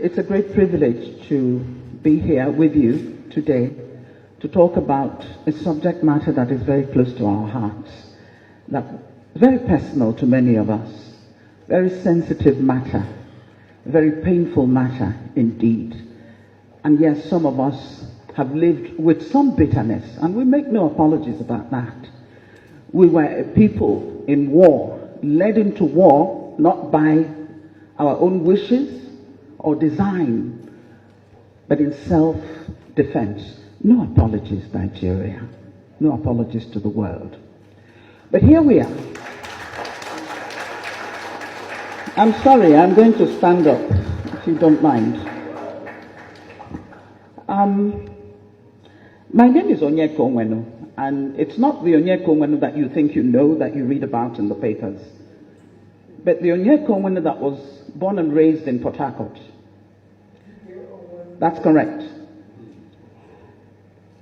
it's a great privilege to be here with you today to talk about a subject matter that is very close to our hearts, that very personal to many of us, very sensitive matter, very painful matter indeed. And yes, some of us have lived with some bitterness, and we make no apologies about that. We were a people in war, led into war, not by our own wishes or design, but in self-defense. No apologies, Nigeria. No apologies to the world. But here we are. I'm sorry, I'm going to stand up, if you don't mind. My name is Onyeka Onwenu, and it's not the Onyeka Onwenu that you think you know, that you read about in the papers, but the Onyeka Onwenu that was born and raised in Port Harcourt. That's correct.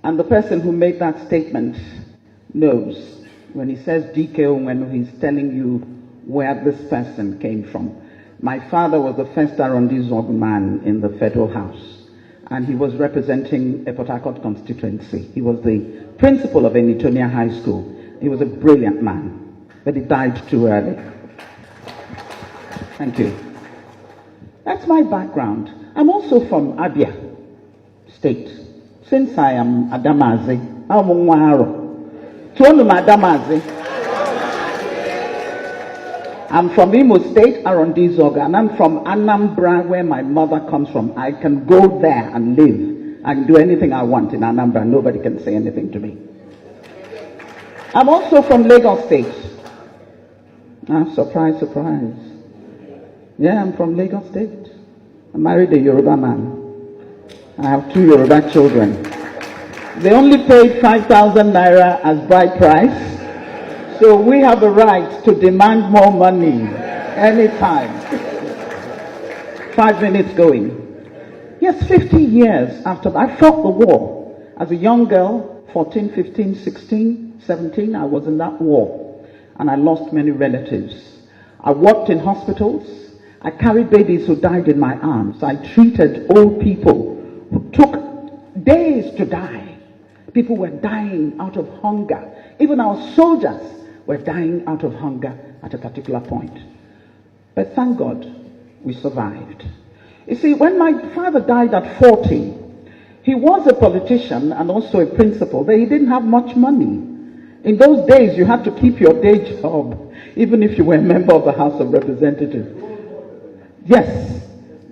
And the person who made that statement knows. When he says DK Onwenu, he's telling you where this person came from. My father was the first Arundizog man in the Federal House, and he was representing a Port Harcourt constituency. He was the principal of Enitonia High School. He was a brilliant man, but he died too early. Thank you. That's my background. I'm also from Abia State. Since I am Adamazi, I'm Mwaro. Tuonu Adamazi. I'm from Imo State, Arundizog, and I'm from Anambra, where my mother comes from. I can go there and live. I can do anything I want in Anambra. Nobody can say anything to me. I'm also from Lagos State. Surprise, surprise. Yeah, I'm from Lagos State. I married a Yoruba man. I have 2 Yoruba children. They only paid 5,000 naira as bride price. So we have a right to demand more money anytime. 5 minutes going. Yes, 50 years after I fought the war. As a young girl, 14, 15, 16, 17, I was in that war. And I lost many relatives. I worked in hospitals. I carried babies who died in my arms. I treated old people who took days to die. People were dying out of hunger. Even our soldiers were dying out of hunger at a particular point. But thank God, we survived. You see, when my father died at 40, he was a politician and also a principal, but he didn't have much money. In those days, you had to keep your day job, even if you were a member of the House of Representatives. Yes,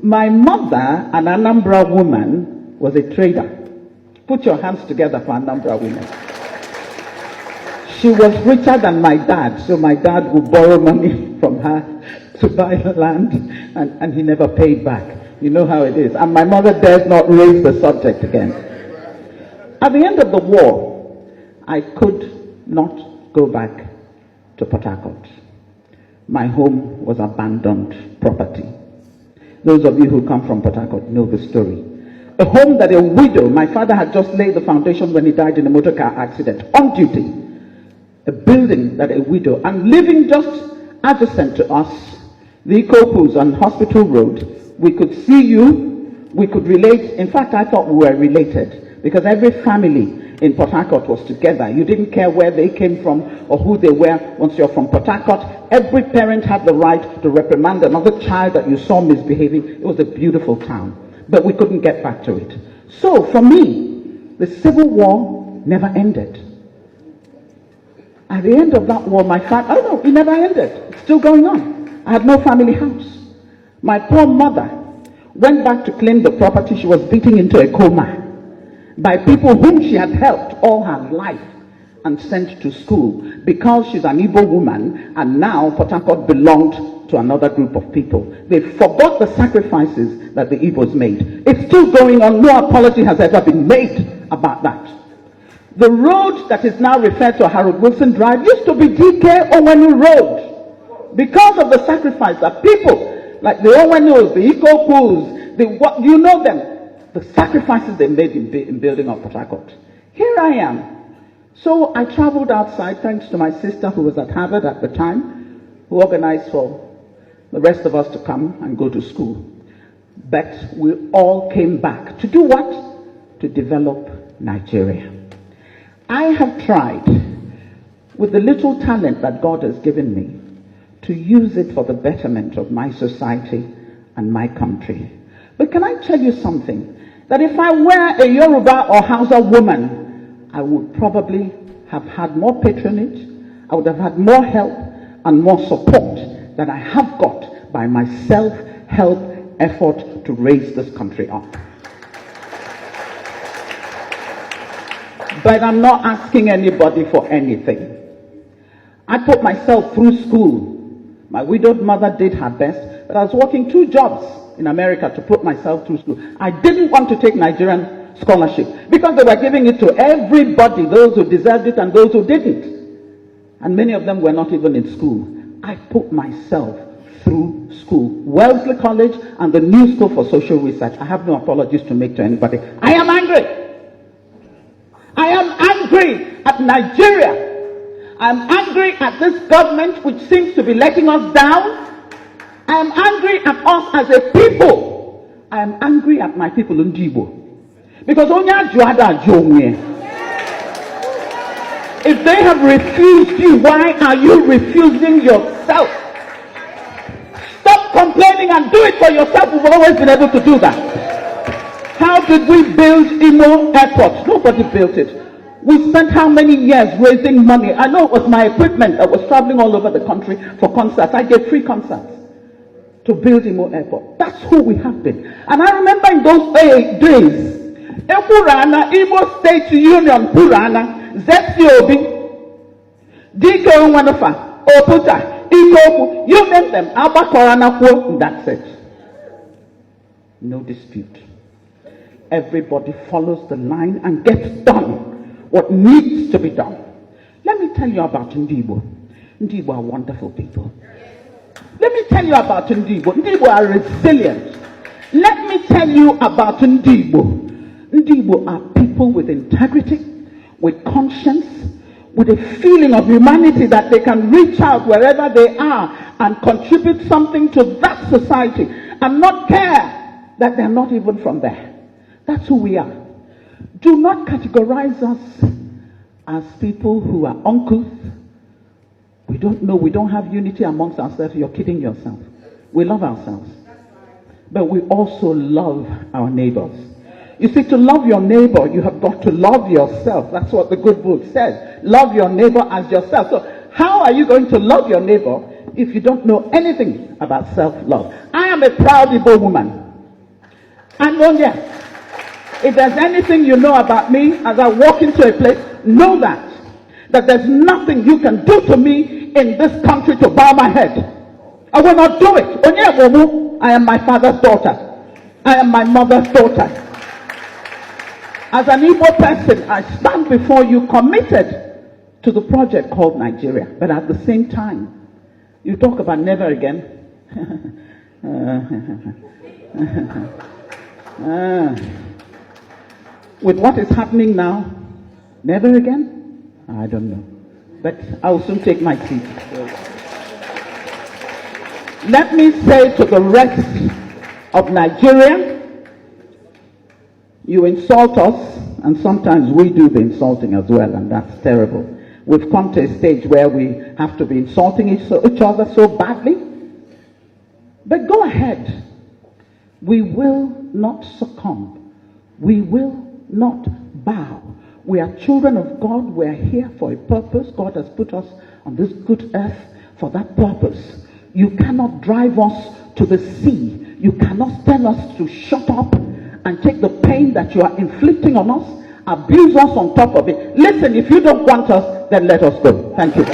my mother, an Anambra woman, was a trader. Put your hands together for Anambra women. She was richer than my dad, so my dad would borrow money from her to buy the land, and he never paid back. You know how it is. And my mother dares not raise the subject again. At the end of the war, I could not go back to Port Harcourt. My home was abandoned property. Those of you who come from Port Harcourt know the story. A home that a widow, my father had just laid the foundation when he died in a motor car accident, on duty. A building that a widow, and living just adjacent to us, the Ikopus on Hospital Road, we could see you, we could relate. In fact, I thought we were related, because every family in Port Harcourt was together. You didn't care where they came from or who they were. Once you're from Port Harcourt, every parent had the right to reprimand another child that you saw misbehaving. It was a beautiful town, but we couldn't get back to it. So for me, the Civil War never ended. At the end of that war, my father, oh no, it never ended. It's still going on. I had no family house. My poor mother went back to claim the property she was beating into a coma by people whom she had helped all her life and sent to school because she's an Igbo woman, and now Port Harcourt belonged to another group of people. They forgot the sacrifices that the Igbos made. It's still going on. No apology has ever been made about that. The road that is now referred to Harold Wilson Drive used to be DK Onwenu Road because of the sacrifice that people like the Onwenus, the Ikopus, you know them, the sacrifices they made in building up Port Harcourt. Here I am. So I traveled outside thanks to my sister who was at Harvard at the time, who organized for the rest of us to come and go to school. But we all came back to do what? To develop Nigeria. I have tried, with the little talent that God has given me, to use it for the betterment of my society and my country. But can I tell you something? That if I were a Yoruba or Hausa woman, I would probably have had more patronage, I would have had more help and more support than I have got by my self-help effort to raise this country up. But I'm not asking anybody for anything. I put myself through school. My widowed mother did her best, but I was working 2 jobs in America to put myself through school. I didn't want to take Nigerian scholarship because they were giving it to everybody, those who deserved it and those who didn't. And many of them were not even in school. I put myself through school. Wellesley College and the New School for Social Research. I have no apologies to make to anybody. I am angry. I am angry at Nigeria. I am angry at this government which seems to be letting us down. I am angry at us as a people. I am angry at my people in Igbo. Because if they have refused you, why are you refusing yourself? Stop complaining and do it for yourself. We've always been able to do that. How did we build Imo Airport? Nobody built it. We spent how many years raising money? I know it was my equipment that was traveling all over the country for concerts. I gave free concerts to build Imo Airport. That's who we have been. And I remember in those days, Purana, Imo State Union, Purana, ZCOB, Diko Wanafa, Oputa, Ikoku, you name them, Abba Korana, that's it. No dispute. Everybody follows the line and gets done what needs to be done. Let me tell you about Ndibo. Ndibo are wonderful people. Let me tell you about Ndibo. Ndibo are resilient. Let me tell you about Ndibo. Ndibo are people with integrity, with conscience, with a feeling of humanity that they can reach out wherever they are and contribute something to that society and not care that they're not even from there. That's who we are. Do not categorize us as people who are uncouth. We don't know, we don't have unity amongst ourselves. You're kidding yourself. We love ourselves. But we also love our neighbors. You see, to love your neighbor, you have got to love yourself. That's what the good book says. Love your neighbor as yourself. So how are you going to love your neighbor if you don't know anything about self-love? I am a proud Igbo woman. And yes, if there's anything you know about me as I walk into a place, know that there's nothing you can do to me in this country to bow my head. I will not do it. I am my father's daughter. I am my mother's daughter. As an Igbo person, I stand before you committed to the project called Nigeria. But at the same time, you talk about never again. With what is happening now, never again? I don't know. But I will soon take my seat. Let me say to the rest of Nigeria, you insult us, and sometimes we do the insulting as well, and that's terrible. We've come to a stage where we have to be insulting each other so badly. But go ahead. We will not succumb. We will not bow. We are children of God. We are here for a purpose. God has put us on this good earth for that purpose. You cannot drive us to the sea. You cannot tell us to shut up and take the pain that you are inflicting on us, abuse us on top of it. Listen, if you don't want us, then let us go. Thank you.